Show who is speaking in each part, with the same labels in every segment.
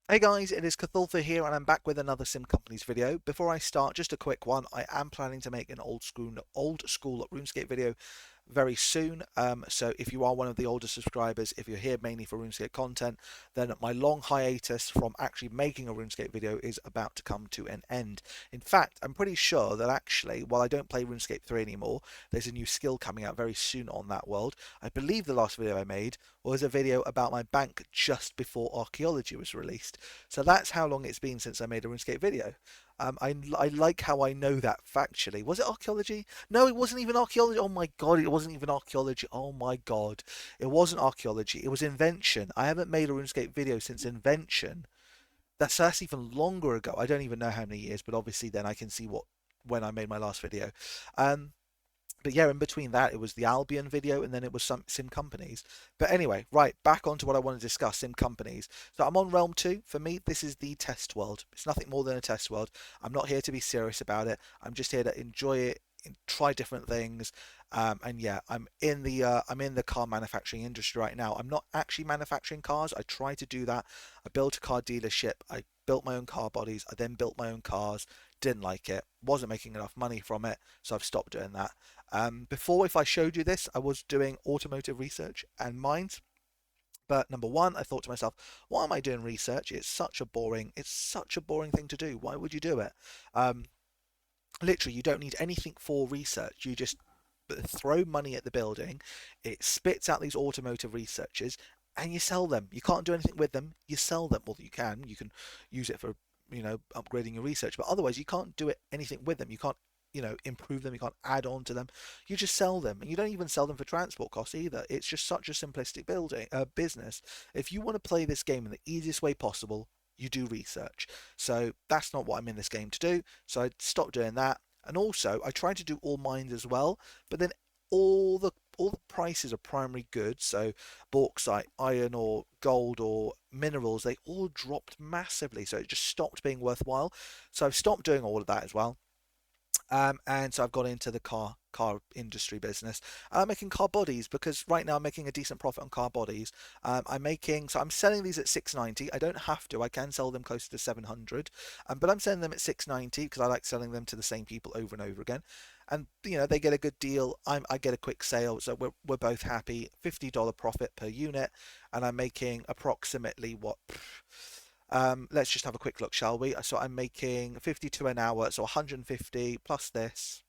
Speaker 1: Hey guys, it is Cathulfa here and I'm back with another SimCompanies video. Before I start, just a quick one. I am planning to make an old school RuneScape video very soon. So if you are one of the older subscribers, if you're here mainly for RuneScape content, then my long hiatus from actually making a RuneScape video is about to come to an end. In fact, I'm pretty sure that actually, while I don't play RuneScape 3 anymore, there's a new skill coming out very soon on that world. I believe the last video I made was a video about my bank just before archaeology was released. So that's how long it's been since I made a RuneScape video. I like how I know that factually. Was it archaeology? No, it wasn't even archaeology. Oh my god, it wasn't even archaeology. Oh my god. It wasn't archaeology. It was invention. I haven't made a RuneScape video since invention. That's even longer ago. I don't even know how many years, but obviously then I can see what when I made my last video. Um, but yeah, in between that, it was the Albion video, and then it was some SimCompanies. But anyway, right, back onto what I want to discuss, SimCompanies. So I'm on Realm 2. For me, this is the test world. It's nothing more than a test world. I'm not here to be serious about it. I'm just here to enjoy it, and try different things. And yeah, I'm in the car manufacturing industry right now. I'm not actually manufacturing cars. I try to do that. I built a car dealership. I built my own car bodies. I then built my own cars. Didn't like it. Wasn't making enough money from it, so I've stopped doing that. Before, if I showed you this, I was doing automotive research and mines. But number one, I thought to myself, why am I doing research? It's such a boring thing to do. Why would you do it? Um, Literally, you don't need anything for research. You just throw money at the building. It spits out these automotive researchers, and you sell them. You can't do anything with them. You sell them. Well, you can. You can use it for upgrading your research, but otherwise you can't do it anything with them. You can't improve them. You can't add on to them. You just sell them, and you don't even sell them for transport costs either. It's just such a simplistic business. If you want to play this game in the easiest way possible, you do research. So that's not what I'm in this game to do. So I stopped doing that. And also, I tried to do all mines as well, but then all the prices of primary goods, so bauxite, iron ore, gold, or minerals, they all dropped massively. So it just stopped being worthwhile. So I've stopped doing all of that as well. And so I've got into the car industry business. I'm making car bodies because right now I'm making a decent profit on car bodies. I'm selling these at 690. I don't have to. I can sell them closer to 700, but I'm selling them at 690 because I like selling them to the same people over and over again. And they get a good deal. I get a quick sale, so we're both happy. $50 profit per unit, and I'm making approximately what. Let's just have a quick look, shall we? So I'm making 52 an hour, so 150 plus this,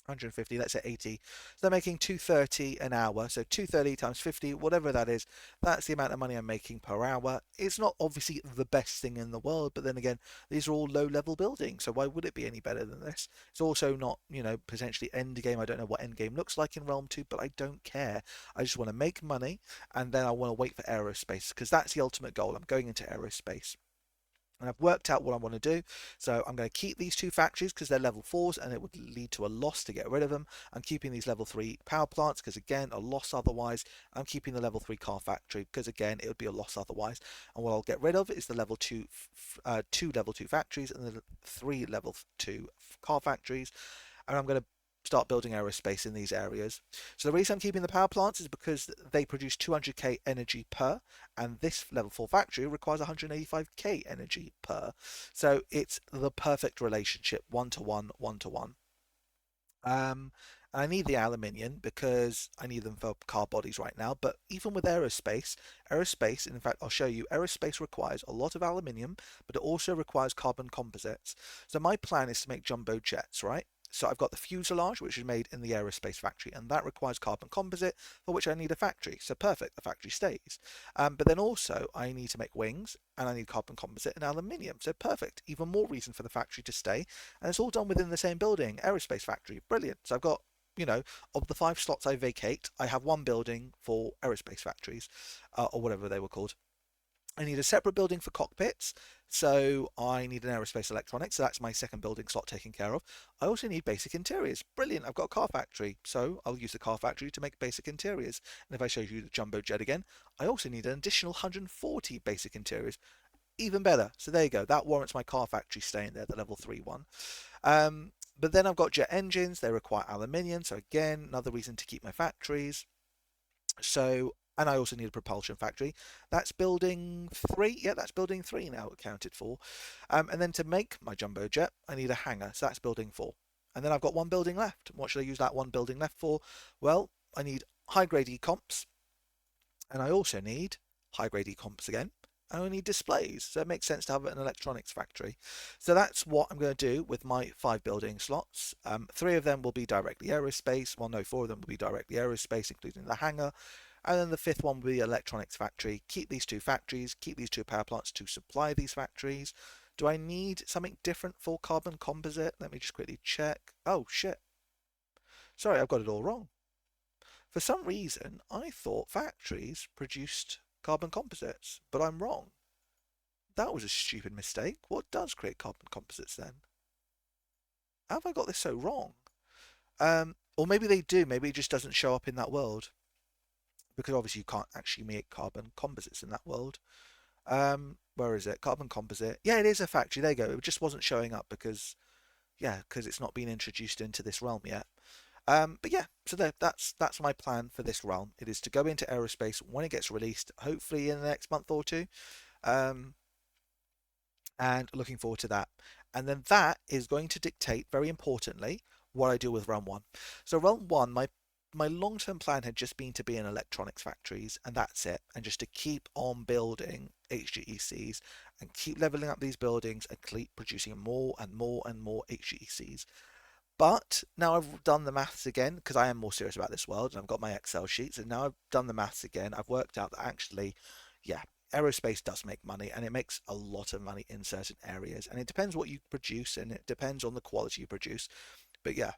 Speaker 1: 150, let's say 80. So I'm making 230 an hour. So 230 times 50, whatever that is, that's the amount of money I'm making per hour. It's not obviously the best thing in the world, but then again, these are all low level buildings. So why would it be any better than this? It's also not, potentially end game. I don't know what end game looks like in Realm 2, but I don't care. I just want to make money and then I want to wait for aerospace because that's the ultimate goal. I'm going into aerospace. And I've worked out what I want to do. So I'm going to keep these two factories because they're level 4s and it would lead to a loss to get rid of them. I'm keeping these level 3 power plants because again, a loss otherwise. I'm keeping the level 3 car factory because again, it would be a loss otherwise. And what I'll get rid of is the level 2, two level 2 factories and the 3 level 2 car factories. And I'm going to start building aerospace in these areas. So the reason I'm keeping the power plants is because they produce 200k energy per, and this level 4 factory requires 185k energy per. So it's the perfect relationship, one to one, one to one. And I need the aluminium because I need them for car bodies right now. But even with aerospace, in fact, I'll show you, aerospace requires a lot of aluminium, but it also requires carbon composites. So my plan is to make jumbo jets, right? So I've got the fuselage, which is made in the aerospace factory, and that requires carbon composite, for which I need a factory. So perfect, the factory stays. But then also I need to make wings, and I need carbon composite and aluminium. So perfect, even more reason for the factory to stay. And it's all done within the same building, aerospace factory. Brilliant. So I've got of the 5 slots I vacate, I have one building for aerospace factories, or whatever they were called. I need a separate building for cockpits, so I need an aerospace electronics, so that's my second building slot taken care of. I also need basic interiors. Brilliant, I've got a car factory, so I'll use the car factory to make basic interiors. And if I show you the jumbo jet again, I also need an additional 140 basic interiors. Even better. So there you go. That warrants my car factory staying there, the level 3 one. But then I've got jet engines. They require aluminium. So again, another reason to keep my factories. So And I also need a propulsion factory. That's building 3. Yeah, that's building 3 now accounted for. And then to make my jumbo jet, I need a hangar. So that's building 4. And then I've got one building left. What should I use that one building left for? Well, I need high grade ecomps, and I also need high grade ecomps again. And I need displays. So it makes sense to have an electronics factory. So that's what I'm going to do with my 5 building slots. 3 of them will be directly aerospace. Well, no, 4 of them will be directly aerospace, including the hangar. And then the 5th one will be electronics factory. Keep these 2 factories, keep these 2 power plants to supply these factories. Do I need something different for carbon composite? Let me just quickly check. Oh, shit. Sorry, I've got it all wrong. For some reason, I thought factories produced carbon composites, but I'm wrong. That was a stupid mistake. What does create carbon composites then? How have I got this so wrong? Or maybe they do. Maybe it just doesn't show up in that world, because obviously you can't actually make carbon composites in that world. Where is it? Carbon composite. Yeah, it is a factory. There you go. It just wasn't showing up because, yeah, because it's not been introduced into this realm yet. But yeah, so that's my plan for this realm. It is to go into aerospace when it gets released, hopefully in the next month or two. Um, and looking forward to that. And then that is going to dictate, very importantly, what I do with realm one. So realm one, my long-term plan had just been to be in electronics factories, and that's it, and just to keep on building HGECs and keep leveling up these buildings and keep producing more and more and more HGECs. But now I've done the maths again, because I am more serious about this world and I've got my Excel sheets, and now I've done the maths again. I've worked out that actually, yeah, aerospace does make money, and it makes a lot of money in certain areas. And it depends what you produce, and it depends on the quality you produce. But yeah,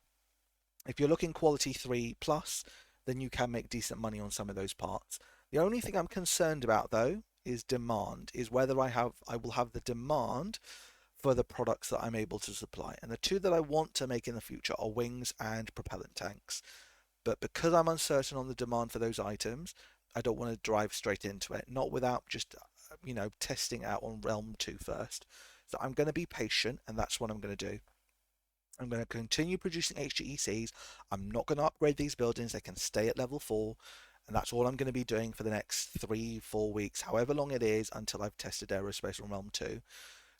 Speaker 1: if you're looking quality 3 plus, then you can make decent money on some of those parts. The only thing I'm concerned about though is demand, is whether I will have the demand for the products that I'm able to supply. And the 2 that I want to make in the future are wings and propellant tanks. But because I'm uncertain on the demand for those items, I don't want to drive straight into it, not without just, testing out on Realm 2 first. So I'm going to be patient, and that's what I'm going to do. I'm going to continue producing HGECs. I'm not going to upgrade these buildings. They can stay at level 4. And that's all I'm going to be doing for the next 3-4 weeks, however long it is, until I've tested aerospace on Realm 2.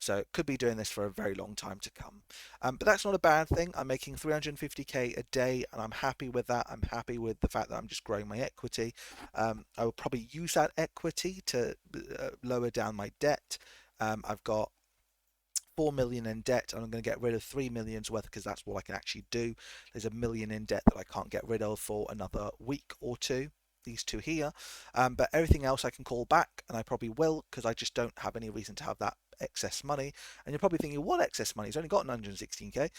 Speaker 1: So could be doing this for a very long time to come. But that's not a bad thing. I'm making 350k a day, and I'm happy with that. I'm happy with the fact that I'm just growing my equity. I will probably use that equity to lower down my debt. I've got 4 million in debt, and I'm going to get rid of 3 million's worth because that's what I can actually do. There's a million in debt that I can't get rid of for another week or two, these 2 here. But everything else I can call back, and I probably will, because I just don't have any reason to have that excess money. And you're probably thinking, what excess money? He's only got 116k.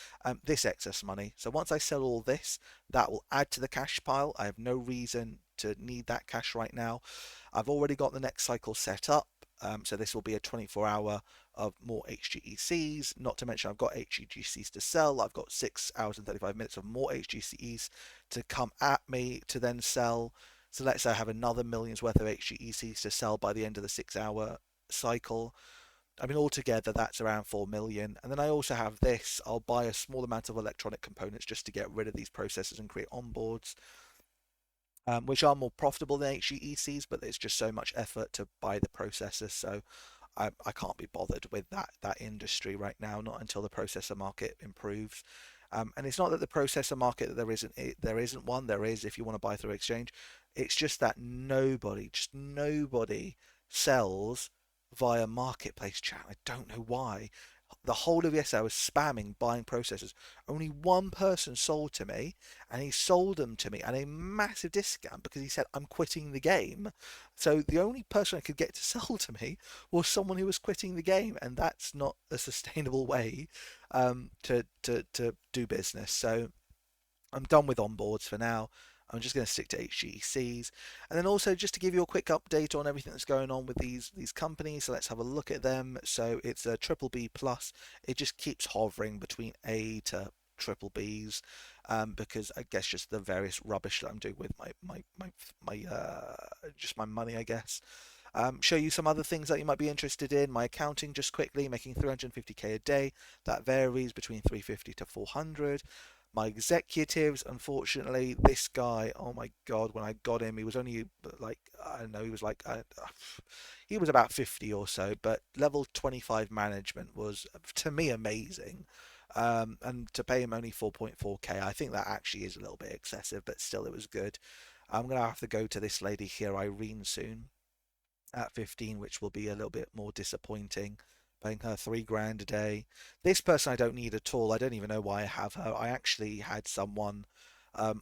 Speaker 1: This excess money. So once I sell all this, that will add to the cash pile. I have no reason to need that cash right now. I've already got the next cycle set up. So this will be a 24-hour of more HGECs, not to mention I've got HGECs to sell. I've got 6 hours and 35 minutes of more HGECs to come at me to then sell. So let's say I have another million's worth of HGECs to sell by the end of the 6-hour cycle. I mean, altogether that's around 4 million. And then I also have this. I'll buy a small amount of electronic components just to get rid of these processors and create onboards, which are more profitable than HGECs, but it's just so much effort to buy the processors. So I can't be bothered with that industry right now, not until the processor market improves. And it's not that the processor market there isn't one. There is if you want to buy through exchange. It's just that just nobody sells via marketplace chat. I don't know why. The whole of yesterday I was spamming buying processors. Only one person sold to me, and he sold them to me at a massive discount because he said, I'm quitting the game. So the only person I could get to sell to me was someone who was quitting the game, and that's not a sustainable way to do business. So I'm done with onboards for now. I'm just going to stick to HGCs. And then also just to give you a quick update on everything that's going on with these companies. So let's have a look at them. So it's a triple B plus. It just keeps hovering between A to triple Bs, because I guess just the various rubbish that I'm doing with just my money, I guess. Show you some other things that you might be interested in. My accounting, just quickly, making 350k a day. That varies between 350 to 400. My executives, unfortunately, this guy, oh my God, when I got him, he was only like, I don't know, he was like, he was about 50 or so, but level 25 management was, to me, amazing. And to pay him only 4.4k, I think that actually is a little bit excessive, but still, it was good. I'm going to have to go to this lady here, Irene, soon at 15, which will be a little bit more disappointing. Paying her 3 grand a day. This person I don't need at all. I don't even know why I have her. I actually had someone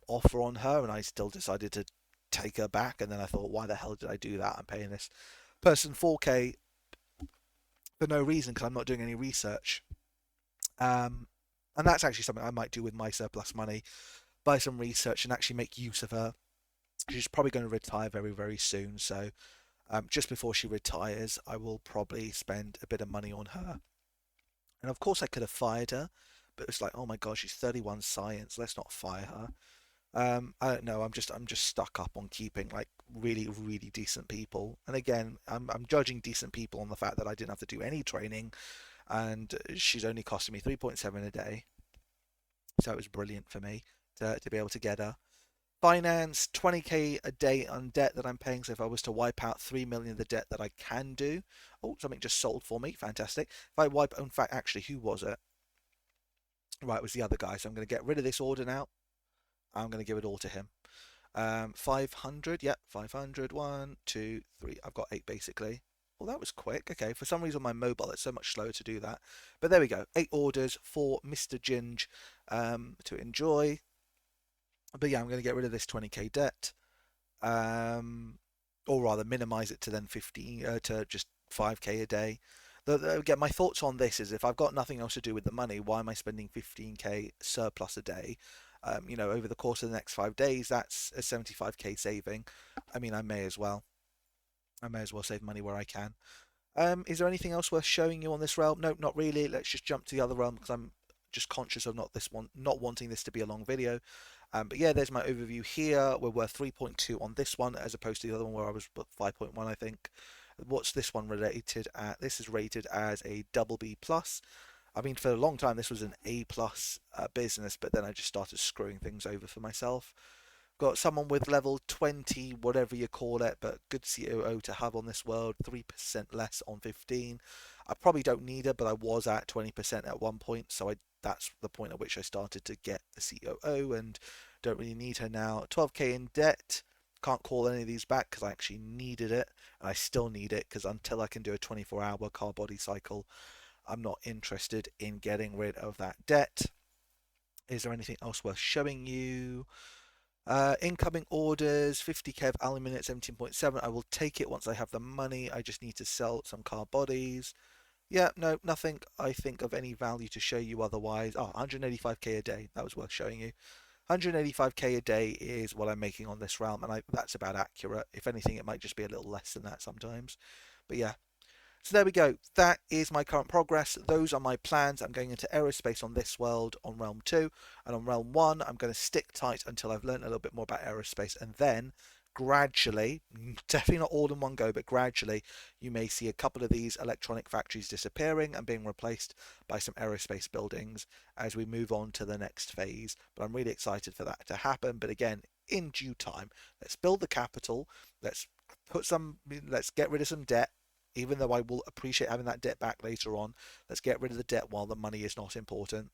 Speaker 1: offer on her, and I still decided to take her back. And then I thought, why the hell did I do that? I'm paying this person 4k for no reason because I'm not doing any research. Um, and that's actually something I might do with my surplus money, buy some research and actually make use of her. She's probably going to retire very, very soon. So just before she retires, I will probably spend a bit of money on her. And of course, I could have fired her, but it's like, oh my god, she's 31 science. Let's not fire her. I don't know. I'm just stuck up on keeping like really, really decent people. And again, I'm judging decent people on the fact that I didn't have to do any training, and she's only costing me 3.7 a day. So it was brilliant for me to be able to get her. Finance 20k a day on debt that I'm paying. So if I was to wipe out 3 million of the debt that I can do, oh, something just sold for me, fantastic. If I wipe, in fact, actually, who was it? Right, it was the other guy. So I'm going to get rid of this order now. I'm going to give it all to him. 500, yep, 500. 1, 2, 3. I've got 8 basically. Well, that was quick. Okay, for some reason on my mobile it's so much slower to do that. But there we go. 8 orders for Mr. Ginge to enjoy. But yeah, I'm going to get rid of this 20k debt. um, or rather minimize it to then 15 to just 5k a day. Again, my thoughts on this is if I've got nothing else to do with the money, why am I spending 15k surplus a day? Over the course of the next 5 days, that's a 75k saving. I mean, I may as well. I may as well save money where I can. Is there anything else worth showing you on this realm? No, not really. Let's just jump to the other realm because I'm just conscious of not wanting this to be a long video. But yeah, there's my overview here. We're worth 3.2 on this one as opposed to the other one where I was 5.1, I think. What's this one related at? This is rated as a double B plus. I mean, for a long time this was an A plus business, but then I just started screwing things over for myself. Got someone with level 20, whatever you call it, but good COO to have on this world, 3% less on 15. I probably don't need her, but I was at 20% at one point, so that's the point at which I started to get the COO and don't really need her now. 12k in debt. Can't call any of these back because I actually needed it, and I still need it because until I can do a 24-hour car body cycle, I'm not interested in getting rid of that debt. Is there anything else worth showing you? Incoming orders, 50k of aluminium at 17.7. I will take it once I have the money. I just need to sell some car bodies. Yeah, no, nothing I think of any value to show you otherwise. Oh, 185k a day. That was worth showing you. 185k a day is what I'm making on this realm, and that's about accurate. If anything, it might just be a little less than that sometimes. But yeah, so there we go. That is my current progress. Those are my plans. I'm going into aerospace on this world on Realm 2. And on Realm 1, I'm going to stick tight until I've learned a little bit more about aerospace. And then gradually, definitely not all in one go, but gradually, you may see a couple of these electronic factories disappearing and being replaced by some aerospace buildings as we move on to the next phase. But I'm really excited for that to happen. But again, in due time, let's build the capital. Let's get rid of some debt, even though I will appreciate having that debt back later on. Let's get rid of the debt while the money is not important.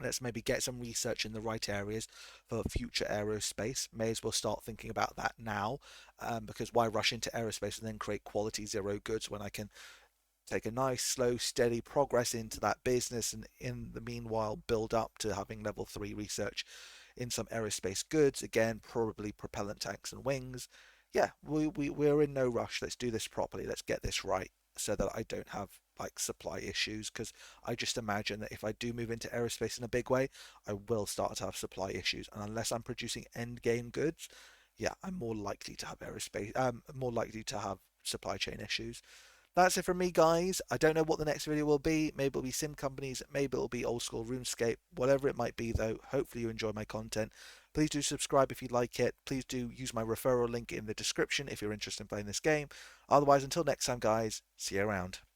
Speaker 1: Let's maybe get some research in the right areas for future aerospace. May as well start thinking about that now, because why rush into aerospace and then create quality zero goods when I can take a nice, slow, steady progress into that business and in the meanwhile build up to having level 3 research in some aerospace goods. Again, probably propellant tanks and wings. Yeah, we're in no rush. Let's do this properly. Let's get this right so that I don't have like supply issues, because I just imagine that if I do move into aerospace in a big way, I will start to have supply issues. And unless I'm producing end game goods, yeah, I'm more likely to have more likely to have supply chain issues. That's it from me, guys. I don't know what the next video will be. Maybe it'll be SimCompanies, maybe it'll be old school RuneScape, whatever it might be though. Hopefully you enjoy my content. Please do subscribe if you like it. Please do use my referral link in the description if you're interested in playing this game. Otherwise, until next time, guys, see you around.